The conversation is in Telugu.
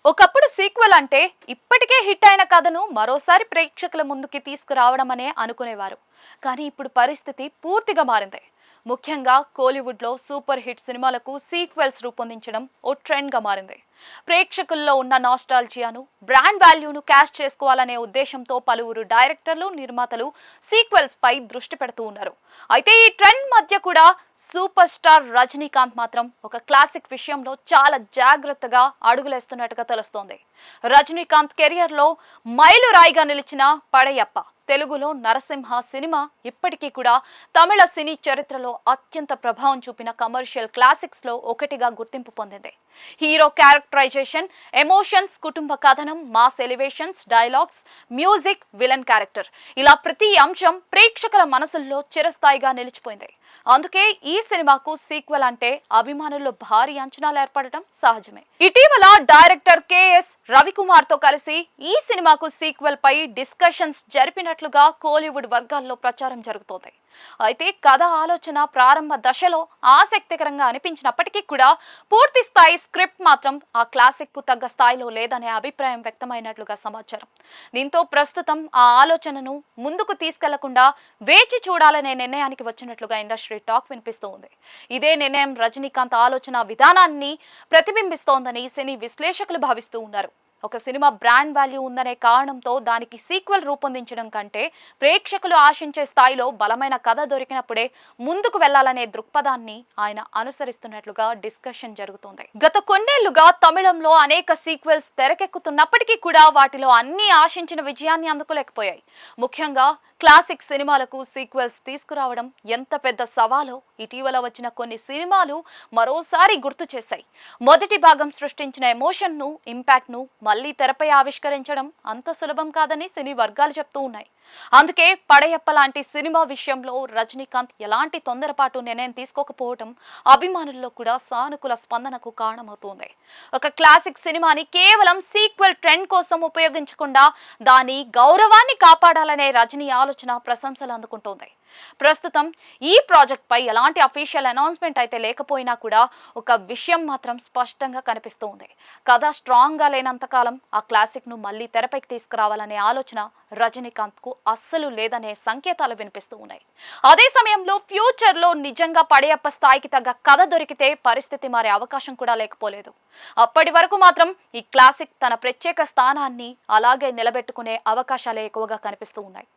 ఒకప్పుడు సీక్వెల్ అంటే ఇప్పటికే హిట్ అయిన కథను మరోసారి ప్రేక్షకుల ముందుకి తీసుకురావడం అనే అనుకునేవారు. కానీ ఇప్పుడు పరిస్థితి పూర్తిగా మారింది. ముఖ్యంగా కోలీవుడ్లో సూపర్ హిట్ సినిమాలకు సీక్వెల్స్ రూపొందించడం ఓ ట్రెండ్గా మారింది. ప్రేక్షకుల్లో ఉన్న నాస్టాల్జియాను, బ్రాండ్ వాల్యూను క్యాష్ చేసుకోవాలనే ఉద్దేశంతో పలువురు డైరెక్టర్లు, నిర్మాతలు సీక్వెల్స్ పై దృష్టి పెడుతూ ఉన్నారు. అయితే ఈ ట్రెండ్ మధ్య కూడా సూపర్ స్టార్ రజనీకాంత్ మాత్రం ఒక క్లాసిక్ విషయంలో చాలా జాగ్రత్తగా అడుగులేస్తున్నట్టుగా తెలుస్తోంది. రజనీకాంత్ కెరియర్లో మైలురాయిగా నిలిచిన పడయప్ప, తెలుగులో నరసింహ సినిమా ఇప్పటికీ కూడా తమిళ సినీ చరిత్రలో అత్యంత ప్రభావం చూపిన కమర్షియల్ క్లాసిక్స్ లో ఒకటిగా గుర్తింపు పొందింది. హీరో క్యారెక్టరైజేషన్, ఎమోషన్స్, కుటుంబ కథనం, mass elevations, dialogues, music, villain character, ఇలా ప్రతి అంశం ప్రేక్షకుల మనసుల్లో చిరస్థాయిగా నిలిచిపోయింది. అందుకే ఈ సినిమాకు సీక్వెల్ అంటే అభిమానుల్లో భారీ అంచనాలు ఏర్పడటం సహజమే. ఇటీవల డైరెక్టర్ కెఎస్ రవికుమార్ తో కలిసి ఈ సినిమాకు సీక్వెల్ పై డిస్కషన్స్ జరిపినట్లుగా కోలీవుడ్ వర్గాల్లో ప్రచారం జరుగుతోంది. అయితే కథ ఆలోచన ప్రారంభ దశలో ఆసక్తికరంగా అనిపించినప్పటికీ కూడా పూర్తి స్థాయి స్క్రిప్ట్ మాత్రం ఆ క్లాసిక్ కు తగ్గ స్థాయిలో లేదనే అభిప్రాయం వ్యక్తమైనట్లుగా సమాచారం. దీంతో ప్రస్తుతం ఆ ఆలోచనను ముందుకు తీసుకెళ్లకుండా వేచి చూడాలనే నిర్ణయానికి వచ్చినట్లుగా ఇండస్ట్రీ టాక్ వినిపిస్తూ ఉంది. ఇదే నిర్ణయం రజనీకాంత్ ఆలోచన విధానాన్ని ప్రతిబింబిస్తోందని సినీ విశ్లేషకులు భావిస్తూ ఉన్నారు. ఒక సినిమా బ్రాండ్ వాల్యూ ఉందనే కారణంతో దానికి సీక్వెల్ రూపొందించడం కంటే ప్రేక్షకులు ఆశించే స్థాయిలో బలమైన కథ దొరికినప్పుడే ముందుకు వెళ్లాలనే దృక్పథాన్ని ఆయన అనుసరిస్తున్నట్లుగా డిస్కషన్ జరుగుతోంది. గత కొన్నేళ్లుగా తమిళంలో అనేక సీక్వెల్స్ తెరకెక్కుతున్నప్పటికీ కూడా వాటిలో అన్ని ఆశించిన విజయాన్ని అందుకోలేకపోయాయి. ముఖ్యంగా క్లాసిక్ సినిమాలకు సీక్వెల్స్ తీసుకురావడం ఎంత పెద్ద సవాలో ఇటీవల వచ్చిన కొన్ని సినిమాలు మరోసారి గుర్తు చేశాయి. మొదటి భాగం సృష్టించిన ఎమోషన్ ను, ఇంపాక్ట్ ను మళ్లీ తెరపై ఆవిష్కరించడం అంత సులభం కాదని సినీ వర్గాలు చెప్తూ ఉన్నాయి. అందుకే పడయప్ప లాంటి సినిమా విషయంలో రజనీకాంత్ ఎలాంటి తొందరపాటు నిర్ణయం తీసుకోకపోవడం అభిమానుల్లో కూడా సానుకూల స్పందనకు కారణమవుతోంది. ఒక క్లాసిక్ సినిమాని కేవలం సీక్వెల్ ట్రెండ్ కోసం ఉపయోగించకుండా దాని గౌరవాన్ని కాపాడాలనే రజనీ ఆలోచన ప్రశంసలు అందుకుంటోంది. ప్రస్తుతం ఈ ప్రాజెక్ట్ పై ఎలాంటి అఫీషియల్ అనౌన్స్మెంట్ అయితే లేకపోయినా కూడా ఒక విషయం మాత్రం స్పష్టంగా కనిపిస్తోంది. కథ స్ట్రాంగ్ గా లేనంతకాలం ఆ క్లాసిక్ ను మళ్లీ తెరపైకి తీసుకురావాలనే ఆలోచన రజనీకాంత్ కు అస్సలు లేదనే సంకేతాలు వినిపిస్తూ ఉన్నాయి. అదే సమయంలో ఫ్యూచర్ లో నిజంగా పడయప్ప స్థాయికి తగ్గ కథ దొరికితే పరిస్థితి మారే అవకాశం కూడా లేకపోలేదు. అప్పటి వరకు మాత్రం ఈ క్లాసిక్ తన ప్రత్యేక స్థానాన్ని అలాగే నిలబెట్టుకునే అవకాశాలే ఎక్కువగా కనిపిస్తూ ఉన్నాయి.